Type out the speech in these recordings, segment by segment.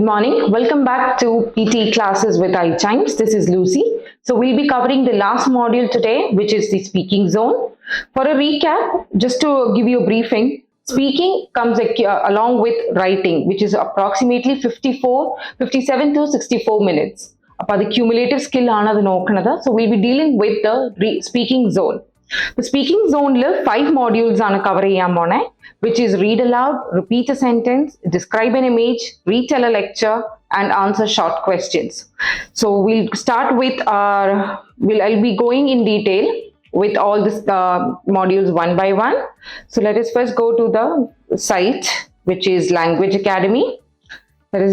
Good morning. Welcome back to PTE classes with i-Chimes. This is Lucy. So we'll be covering the last module today, which is the speaking zone. For a recap, just to give you a briefing, speaking comes along with writing, which is approximately 57 to 64 minutes. The cumulative skill is so we'll be dealing with the speaking zone. The speaking zone le 5 modules cover which is read aloud, repeat a sentence, describe an image, retell a lecture, and answer short questions. So we'll start with I'll be going in detail with all these modules one by one. So let us first go to the site, which is Language Academy. That is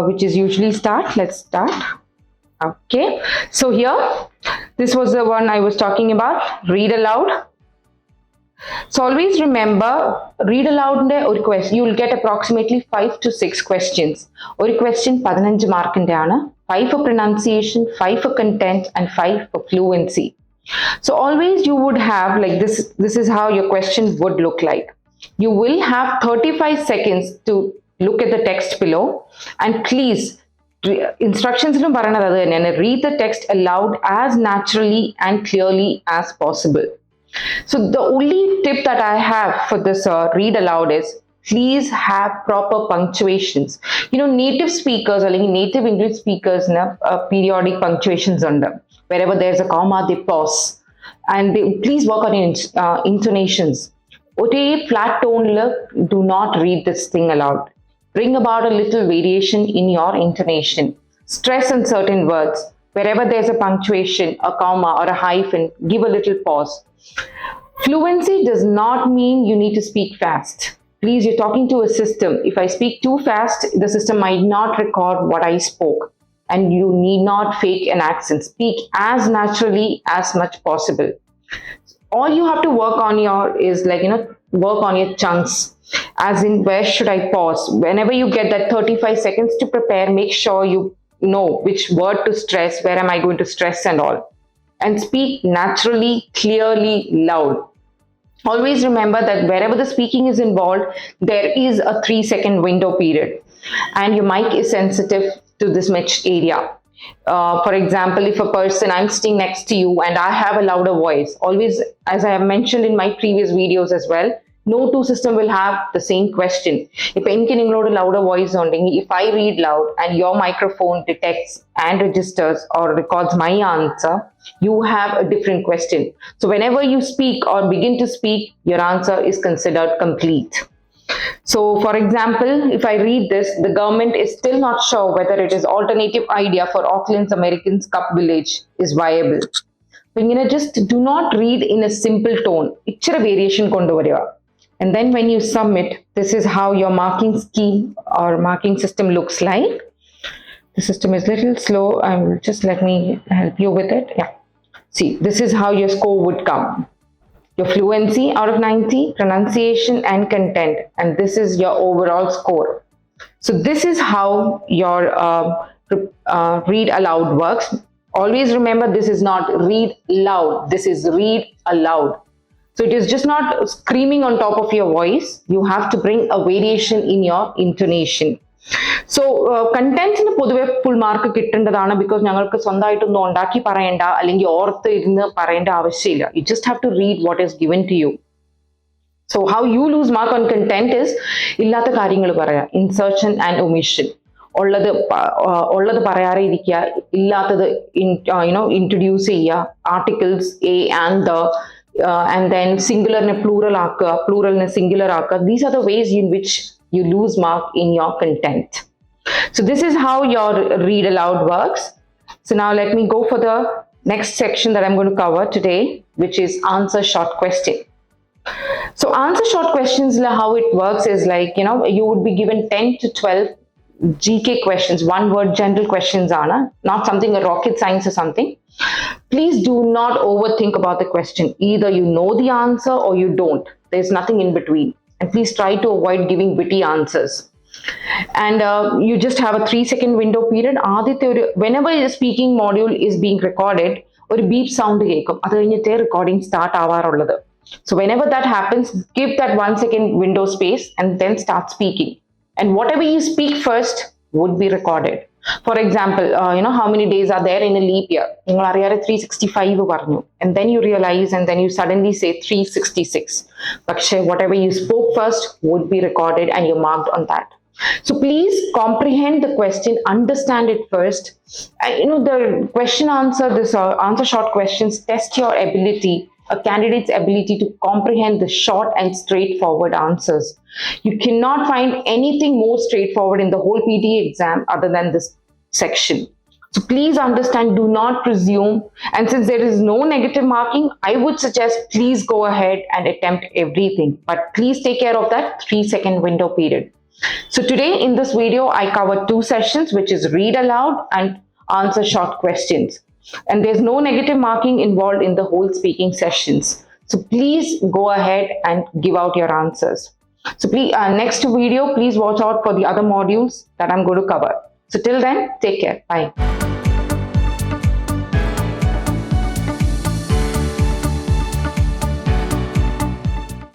which is usually start. Let's start. Okay. So here, this was the one I was talking about. Read aloud. So always remember, read aloud or question. You will get approximately 5 to 6 questions. One question 15 mark 5 for pronunciation, 5 for content, and 5 for fluency. So always you would have like this. This is how your question would look like. You will have 35 seconds to look at the text below, and please instructions read the text aloud as naturally and clearly as possible. So the only tip that I have for this read aloud is please have proper punctuations. You know, native speakers or native English speakers periodic punctuations under. Wherever there's a comma, they pause. And please work on intonations. Ote flat tone, do not read this thing aloud. Bring about a little variation in your intonation. Stress on certain words. Wherever there's a punctuation, a comma, or a hyphen, give a little pause. Fluency does not mean you need to speak fast. Please, you're talking to a system. If I speak too fast, the system might not record what I spoke. And you need not fake an accent. Speak as naturally as much possible. All you have to work on work on your chunks. As in, where should I pause? Whenever you get that 35 seconds to prepare, make sure you know which word to stress, where am I going to stress and all. And speak naturally, clearly, loud. Always remember that wherever the speaking is involved, there is a 3-second window period. And your mic is sensitive to this much area. For example, if a person, I'm sitting next to you and I have a louder voice, always, as I have mentioned in my previous videos as well, no two system will have the same question. If a louder voice if I read loud and your microphone detects and registers or records my answer, you have a different question. So whenever you speak or begin to speak, your answer is considered complete. So for example, if I read this, the government is still not sure whether it is alternative idea for Auckland's Americans Cup Village is viable. So just do not read in a simple tone. Ichara variation kondu variya. And then when you submit, this is how your marking scheme or marking system looks like. The system is a little slow. Let me help you with it. Yeah. See, this is how your score would come. Your fluency out of 90, pronunciation and content. And this is your overall score. So this is how your read aloud works. Always remember, this is not read loud. This is read aloud. So it is just not screaming on top of your voice. You have to bring a variation in your intonation. So content in a full mark because you just have to read what is given to you. So how you lose mark on content is insertion and omission. Introduce articles A and then singular and plural and singular. These are the ways in which you lose mark in your content. So this is how your read aloud works. So now let me go for the next section that I'm going to cover today, which is answer short question. So answer short questions, how it works is you would be given 10 to 12 GK questions, one word general questions, not something a rocket science or something. Please do not overthink about the question. Either you know the answer or you don't. There's nothing in between. And please try to avoid giving witty answers. And you just have a 3-second window period. Whenever a speaking module is being recorded, or beep sound recording start. So whenever that happens, give that 1 second window space and then start speaking. And whatever you speak first, would be recorded. For example, how many days are there in a leap year? 365 പറഞ്ഞു. And then you realize and then you suddenly say 366. But whatever you spoke first would be recorded and you're marked on that. So please comprehend the question, understand it first. The question answer, answer short questions test your ability, a candidate's ability to comprehend the short and straightforward answers. You cannot find anything more straightforward in the whole PTE exam other than this section. So please understand, do not presume. And since there is no negative marking, I would suggest please go ahead and attempt everything. But please take care of that 3-second window period. So today in this video, I covered 2 sessions, which is read aloud and answer short questions. And there's no negative marking involved in the whole speaking sessions. So please go ahead and give out your answers. So please, next video, please watch out for the other modules that I'm going to cover. So till then, take care. Bye.